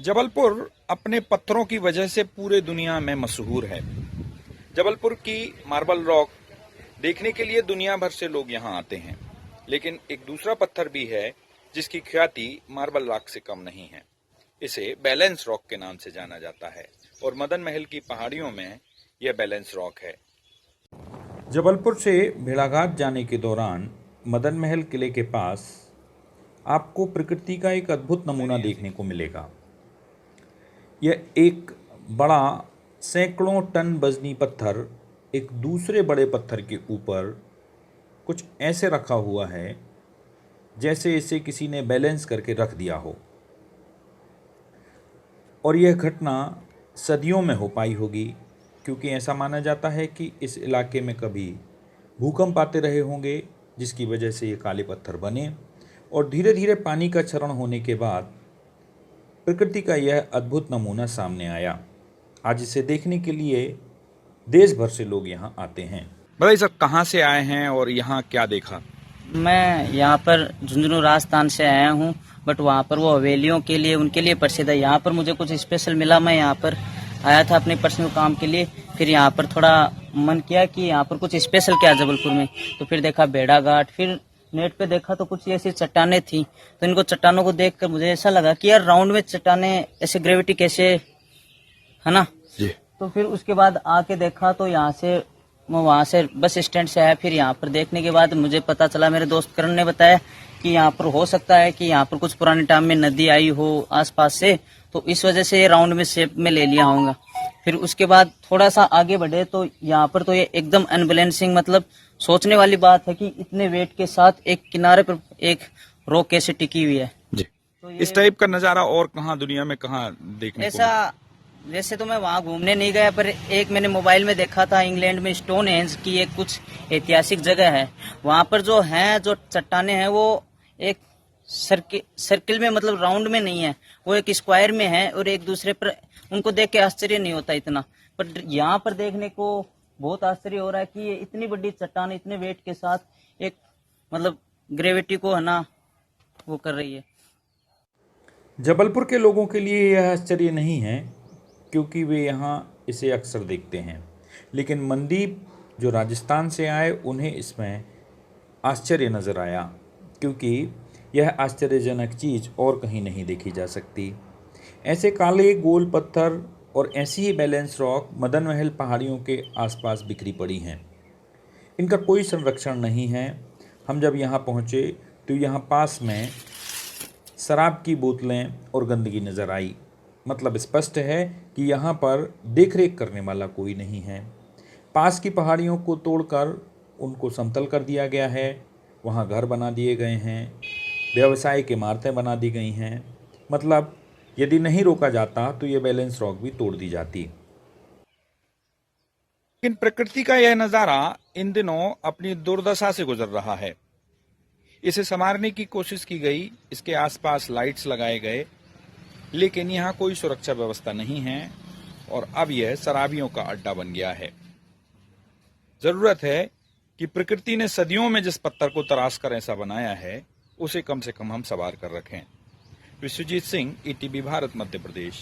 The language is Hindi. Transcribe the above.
जबलपुर अपने पत्थरों की वजह से पूरे दुनिया में मशहूर है। जबलपुर की मार्बल रॉक देखने के लिए दुनिया भर से लोग यहाँ आते हैं, लेकिन एक दूसरा पत्थर भी है जिसकी ख्याति मार्बल रॉक से कम नहीं है। इसे बैलेंस रॉक के नाम से जाना जाता है और मदन महल की पहाड़ियों में यह बैलेंस रॉक है। जबलपुर से भेड़ाघाट जाने के दौरान मदन महल किले के पास आपको प्रकृति का एक अद्भुत नमूना देखने को मिलेगा। यह एक बड़ा सैकड़ों टन वजनी पत्थर एक दूसरे बड़े पत्थर के ऊपर कुछ ऐसे रखा हुआ है जैसे इसे किसी ने बैलेंस करके रख दिया हो, और यह घटना सदियों में हो पाई होगी, क्योंकि ऐसा माना जाता है कि इस इलाके में कभी भूकंप आते रहे होंगे जिसकी वजह से ये काले पत्थर बने, और धीरे धीरे पानी का क्षरण होने के बाद प्रकृति का यह अद्भुत नमूना सामने आया। आज इसे देखने के लिए देश भर से लोग यहाँ आते हैं। बताइए सर, कहाँ से आए हैं और यहाँ क्या देखा? मैं यहाँ पर झुंझुनू राजस्थान से आया हूँ, बट वहाँ पर वो हवेलियों के लिए उनके लिए प्रसिद्ध है। यहाँ पर मुझे कुछ स्पेशल मिला, मैं यहाँ पर आया था अपने पर्सनल काम के लिए। फिर यहाँ पर थोड़ा मन किया कि यहाँ पर कुछ स्पेशल क्या है जबलपुर में, तो फिर देखा भेड़ाघाट। फिर नेट पे देखा तो कुछ ऐसी चट्टानें थी, तो इनको चट्टानों को देखकर मुझे ऐसा लगा कि यार राउंड में चट्टानें ऐसे ग्रेविटी कैसे है ना जी। तो फिर उसके बाद आके देखा तो यहाँ से मैं वहाँ से बस स्टैंड से आया। फिर यहाँ पर देखने के बाद मुझे पता चला, मेरे दोस्त करण ने बताया कि यहाँ पर हो सकता है कि यहाँ पर कुछ पुराने टाइम में नदी आई हो आसपास से, तो इस वजह से ये राउंड में शेप में ले लिया होगा। फिर उसके बाद थोड़ा सा आगे बढ़े तो यहाँ पर तो ये एकदम अनबैलेंसिंग, मतलब सोचने वाली बात है कि इतने वेट के साथ एक किनारे पर एक रॉक कैसे टिकी हुई है जी। तो इस टाइप का नजारा और कहाँ दुनिया में कहाँ देखने ऐसा को? वैसे तो मैं वहाँ घूमने नहीं गया, पर एक मैंने मोबाइल में देखा था, इंग्लैंड में स्टोन हेंज की एक कुछ ऐतिहासिक जगह है। वहाँ पर जो है जो चट्टाने हैं वो एक सर्किल में, मतलब राउंड में नहीं है, वो एक स्क्वायर में है, और एक दूसरे पर उनको देख के आश्चर्य नहीं होता इतना, पर यहाँ पर देखने को बहुत आश्चर्य हो रहा है कि ये इतनी बड़ी चट्टान इतने वेट के साथ एक मतलब ग्रेविटी को है ना वो कर रही है। जबलपुर के लोगों के लिए यह आश्चर्य नहीं है, क्योंकि वे यहाँ इसे अक्सर देखते हैं, लेकिन मनदीप जो राजस्थान से आए उन्हें इसमें आश्चर्य नज़र आया, क्योंकि यह आश्चर्यजनक चीज़ और कहीं नहीं देखी जा सकती। ऐसे काले गोल पत्थर और ऐसी ही बैलेंस रॉक मदन महल पहाड़ियों के आसपास बिखरी पड़ी हैं। इनका कोई संरक्षण नहीं है। हम जब यहाँ पहुँचे तो यहाँ पास में शराब की बोतलें और गंदगी नज़र आई। मतलब स्पष्ट है कि यहाँ पर देखरेख करने वाला कोई नहीं है। पास की पहाड़ियों को तोड़कर उनको समतल कर दिया गया है, वहाँ घर बना दिए गए हैं, व्यवसायिक इमारतें बना दी गई हैं। मतलब यदि नहीं रोका जाता तो ये बैलेंस रॉक भी तोड़ दी जाती। लेकिन प्रकृति का यह नज़ारा इन दिनों अपनी दुर्दशा से गुजर रहा है। इसे संवारने की कोशिश की गई, इसके आसपास लाइट्स लगाए गए, लेकिन यहाँ कोई सुरक्षा व्यवस्था नहीं है और अब यह शराबियों का अड्डा बन गया है। जरूरत है कि प्रकृति ने सदियों में जिस पत्थर को तराश कर ऐसा बनाया है उसे कम से कम हम संवार कर रखें। विश्वजीत सिंह, ईटीवी भारत, मध्य प्रदेश।